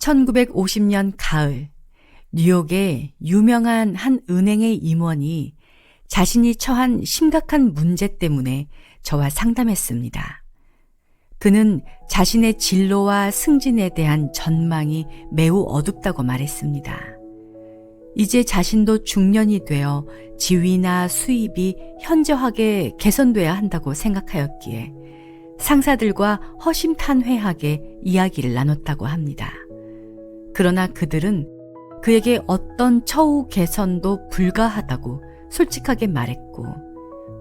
1950년 가을, 뉴욕의 유명한 한 은행의 임원이 자신이 처한 심각한 문제 때문에 저와 상담했습니다. 그는 자신의 진로와 승진에 대한 전망이 매우 어둡다고 말했습니다. 이제 자신도 중년이 되어 지위나 수입이 현저하게 개선돼야 한다고 생각하였기에 상사들과 허심탄회하게 이야기를 나눴다고 합니다. 그러나 그들은 그에게 어떤 처우 개선도 불가하다고 솔직하게 말했고,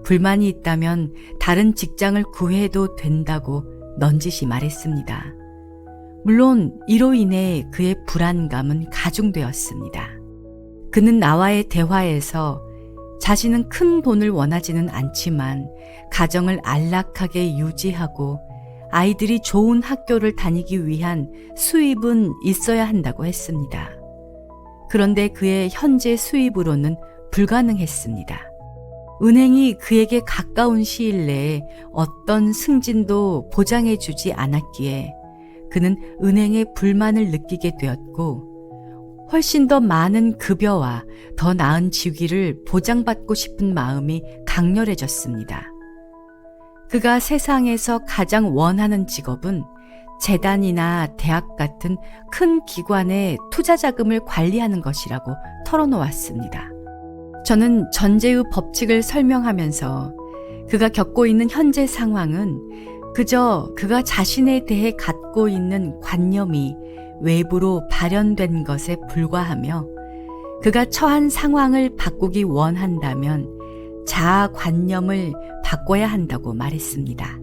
불만이 있다면 다른 직장을 구해도 된다고 넌지시 말했습니다. 물론 이로 인해 그의 불안감은 가중되었습니다. 그는 나와의 대화에서 자신은 큰 돈을 원하지는 않지만 가정을 안락하게 유지하고 아이들이 좋은 학교를 다니기 위한 수입은 있어야 한다고 했습니다. 그런데 그의 현재 수입으로는 불가능했습니다. 은행이 그에게 가까운 시일 내에 어떤 승진도 보장해주지 않았기에 그는 은행에 불만을 느끼게 되었고, 훨씬 더 많은 급여와 더 나은 직위를 보장받고 싶은 마음이 강렬해졌습니다. 그가 세상에서 가장 원하는 직업은 재단이나 대학 같은 큰 기관의 투자 자금을 관리하는 것이라고 털어놓았습니다. 저는 전제의 법칙을 설명하면서 그가 겪고 있는 현재 상황은 그저 그가 자신에 대해 갖고 있는 관념이 외부로 발현된 것에 불과하며, 그가 처한 상황을 바꾸기 원한다면 자아관념을 바꿔야 한다고 말했습니다.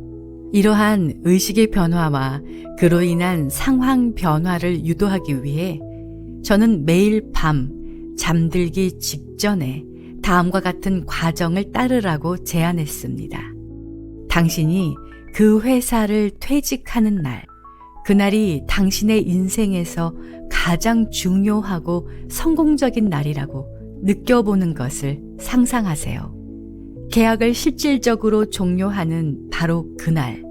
이러한 의식의 변화와 그로 인한 상황 변화를 유도하기 위해 저는 매일 밤 잠들기 직전에 다음과 같은 과정을 따르라고 제안했습니다. 당신이 그 회사를 퇴직하는 날, 그날이 당신의 인생에서 가장 중요하고 성공적인 날이라고 느껴보는 것을 상상하세요. 계약을 실질적으로 종료하는 바로 그날,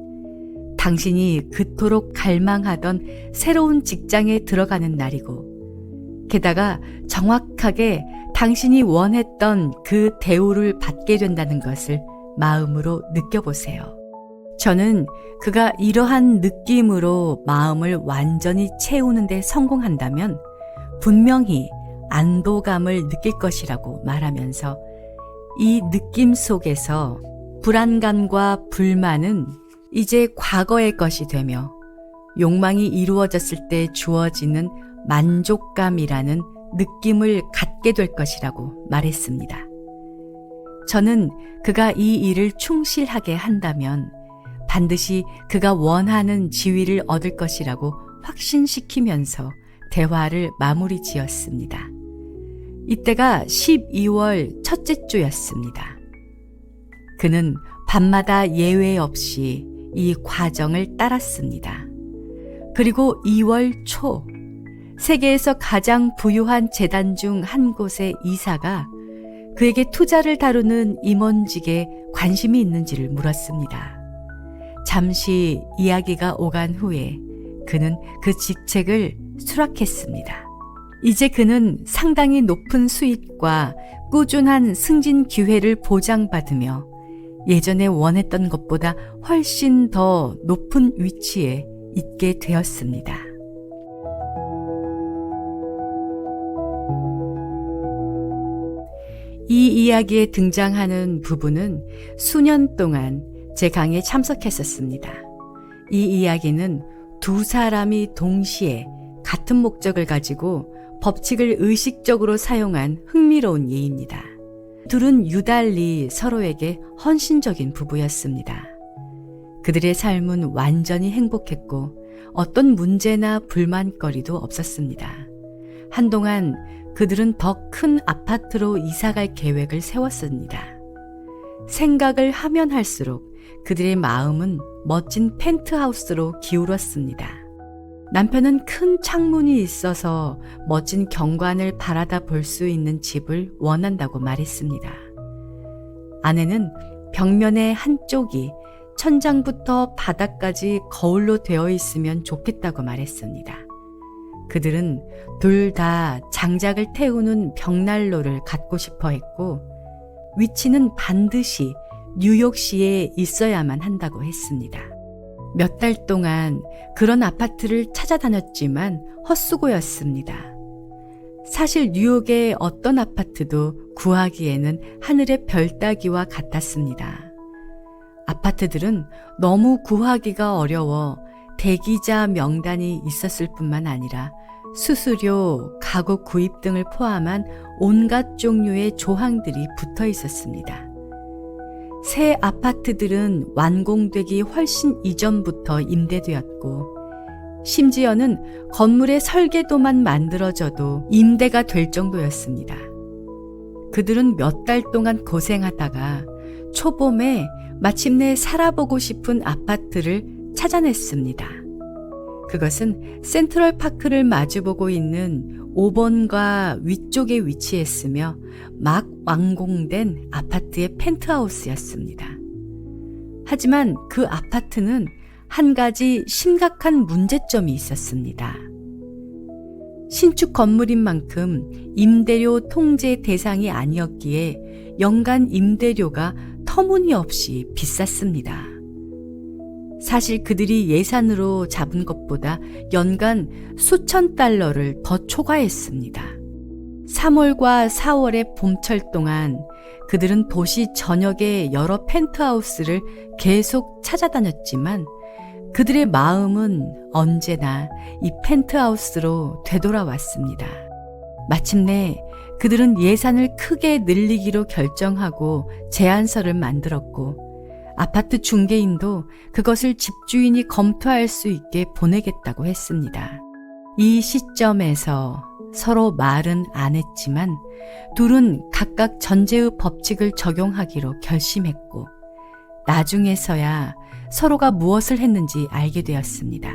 당신이 그토록 갈망하던 새로운 직장에 들어가는 날이고, 게다가 정확하게 당신이 원했던 그 대우를 받게 된다는 것을 마음으로 느껴보세요. 저는 그가 이러한 느낌으로 마음을 완전히 채우는 데 성공한다면 분명히 안도감을 느낄 것이라고 말하면서, 이 느낌 속에서 불안감과 불만은 이제 과거의 것이 되며 욕망이 이루어졌을 때 주어지는 만족감이라는 느낌을 갖게 될 것이라고 말했습니다. 저는 그가 이 일을 충실하게 한다면 반드시 그가 원하는 지위를 얻을 것이라고 확신시키면서 대화를 마무리 지었습니다. 이때가 12월 첫째 주였습니다. 그는 밤마다 예외 없이 이 과정을 따랐습니다. 그리고 2월 초, 세계에서 가장 부유한 재단 중 한 곳의 이사가 그에게 투자를 다루는 임원직에 관심이 있는지를 물었습니다. 잠시 이야기가 오간 후에 그는 그 직책을 수락했습니다. 이제 그는 상당히 높은 수입과 꾸준한 승진 기회를 보장받으며 예전에 원했던 것보다 훨씬 더 높은 위치에 있게 되었습니다. 이 이야기에 등장하는 부부는 수년 동안 제 강의에 참석했었습니다. 이 이야기는 두 사람이 동시에 같은 목적을 가지고 법칙을 의식적으로 사용한 흥미로운 예입니다. 둘은 유달리 서로에게 헌신적인 부부였습니다. 그들의 삶은 완전히 행복했고 어떤 문제나 불만거리도 없었습니다. 한동안 그들은 더 큰 아파트로 이사갈 계획을 세웠습니다. 생각을 하면 할수록 그들의 마음은 멋진 펜트하우스로 기울었습니다. 남편은 큰 창문이 있어서 멋진 경관을 바라다 볼 수 있는 집을 원한다고 말했습니다. 아내는 벽면의 한쪽이 천장부터 바닥까지 거울로 되어 있으면 좋겠다고 말했습니다. 그들은 둘 다 장작을 태우는 벽난로를 갖고 싶어 했고 위치는 반드시 뉴욕시에 있어야만 한다고 했습니다. 몇 달 동안 그런 아파트를 찾아다녔지만 헛수고였습니다. 사실 뉴욕의 어떤 아파트도 구하기에는 하늘의 별 따기와 같았습니다. 아파트들은 너무 구하기가 어려워 대기자 명단이 있었을 뿐만 아니라 수수료, 가구 구입 등을 포함한 온갖 종류의 조항들이 붙어 있었습니다. 새 아파트들은 완공되기 훨씬 이전부터 임대되었고 심지어는 건물의 설계도만 만들어져도 임대가 될 정도였습니다. 그들은 몇 달 동안 고생하다가 초봄에 마침내 살아보고 싶은 아파트를 찾아냈습니다. 그것은 센트럴파크를 마주보고 있는 5번가 위쪽에 위치했으며 막 완공된 아파트의 펜트하우스였습니다. 하지만 그 아파트는 한 가지 심각한 문제점이 있었습니다. 신축 건물인 만큼 임대료 통제 대상이 아니었기에 연간 임대료가 터무니없이 비쌌습니다. 사실 그들이 예산으로 잡은 것보다 연간 수천 달러를 더 초과했습니다. 3월과 4월의 봄철 동안 그들은 도시 전역의 여러 펜트하우스를 계속 찾아다녔지만 그들의 마음은 언제나 이 펜트하우스로 되돌아왔습니다. 마침내 그들은 예산을 크게 늘리기로 결정하고 제안서를 만들었고 아파트 중개인도 그것을 집주인이 검토할 수 있게 보내겠다고 했습니다. 이 시점에서 서로 말은 안 했지만 둘은 각각 전제의 법칙을 적용하기로 결심했고 나중에서야 서로가 무엇을 했는지 알게 되었습니다.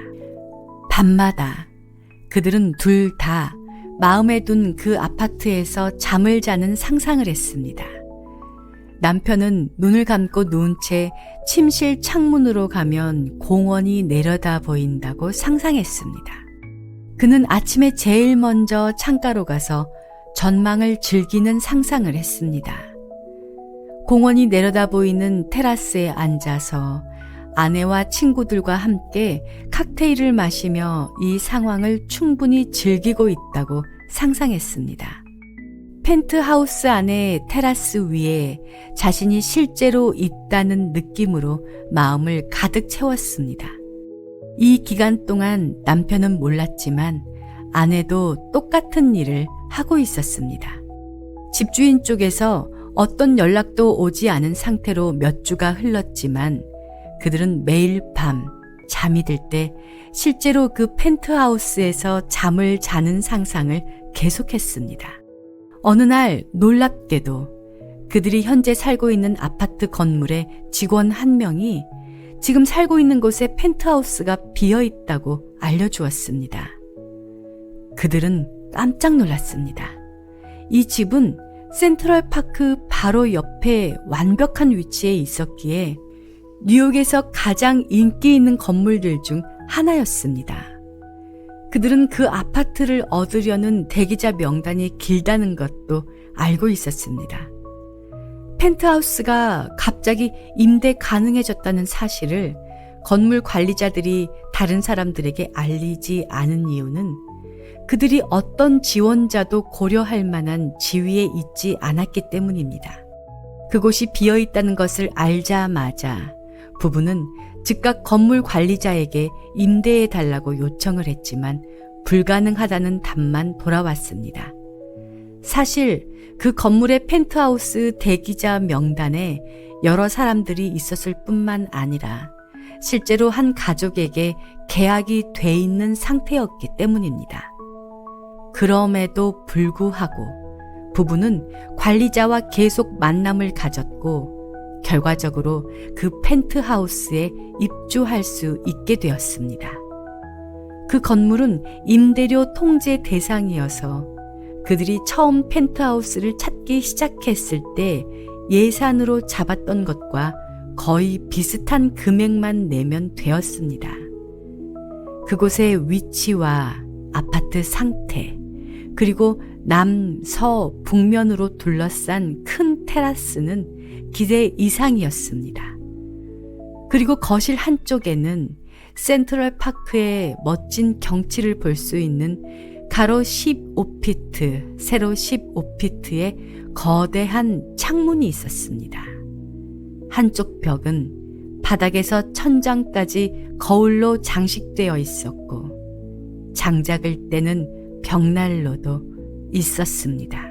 밤마다 그들은 둘 다 마음에 둔 그 아파트에서 잠을 자는 상상을 했습니다. 남편은 눈을 감고 누운 채 침실 창문으로 가면 공원이 내려다 보인다고 상상했습니다. 그는 아침에 제일 먼저 창가로 가서 전망을 즐기는 상상을 했습니다. 공원이 내려다 보이는 테라스에 앉아서 아내와 친구들과 함께 칵테일을 마시며 이 상황을 충분히 즐기고 있다고 상상했습니다. 펜트하우스 안의 테라스 위에 자신이 실제로 있다는 느낌으로 마음을 가득 채웠습니다. 이 기간 동안 남편은 몰랐지만 아내도 똑같은 일을 하고 있었습니다. 집주인 쪽에서 어떤 연락도 오지 않은 상태로 몇 주가 흘렀지만 그들은 매일 밤 잠이 들 때 실제로 그 펜트하우스에서 잠을 자는 상상을 계속했습니다. 어느 날 놀랍게도 그들이 현재 살고 있는 아파트 건물의 직원 한 명이 지금 살고 있는 곳에 펜트하우스가 비어 있다고 알려주었습니다. 그들은 깜짝 놀랐습니다. 이 집은 센트럴파크 바로 옆에 완벽한 위치에 있었기에 뉴욕에서 가장 인기 있는 건물들 중 하나였습니다. 그들은 그 아파트를 얻으려는 대기자 명단이 길다는 것도 알고 있었습니다. 펜트하우스가 갑자기 임대 가능해졌다는 사실을 건물 관리자들이 다른 사람들에게 알리지 않은 이유는 그들이 어떤 지원자도 고려할 만한 지위에 있지 않았기 때문입니다. 그곳이 비어 있다는 것을 알자마자 부부는 즉각 건물 관리자에게 임대해 달라고 요청을 했지만 불가능하다는 답만 돌아왔습니다. 사실 그 건물의 펜트하우스 대기자 명단에 여러 사람들이 있었을 뿐만 아니라 실제로 한 가족에게 계약이 돼 있는 상태였기 때문입니다. 그럼에도 불구하고 부부는 관리자와 계속 만남을 가졌고 결과적으로 그 펜트하우스에 입주할 수 있게 되었습니다. 그 건물은 임대료 통제 대상이어서 그들이 처음 펜트하우스를 찾기 시작했을 때 예산으로 잡았던 것과 거의 비슷한 금액만 내면 되었습니다. 그곳의 위치와 아파트 상태, 그리고 남, 서, 북면으로 둘러싼 큰 테라스는 기대 이상이었습니다. 그리고 거실 한쪽에는 센트럴 파크의 멋진 경치를 볼 수 있는 가로 15피트, 세로 15피트의 거대한 창문이 있었습니다. 한쪽 벽은 바닥에서 천장까지 거울로 장식되어 있었고 장작을 떼는 벽난로도 있었습니다.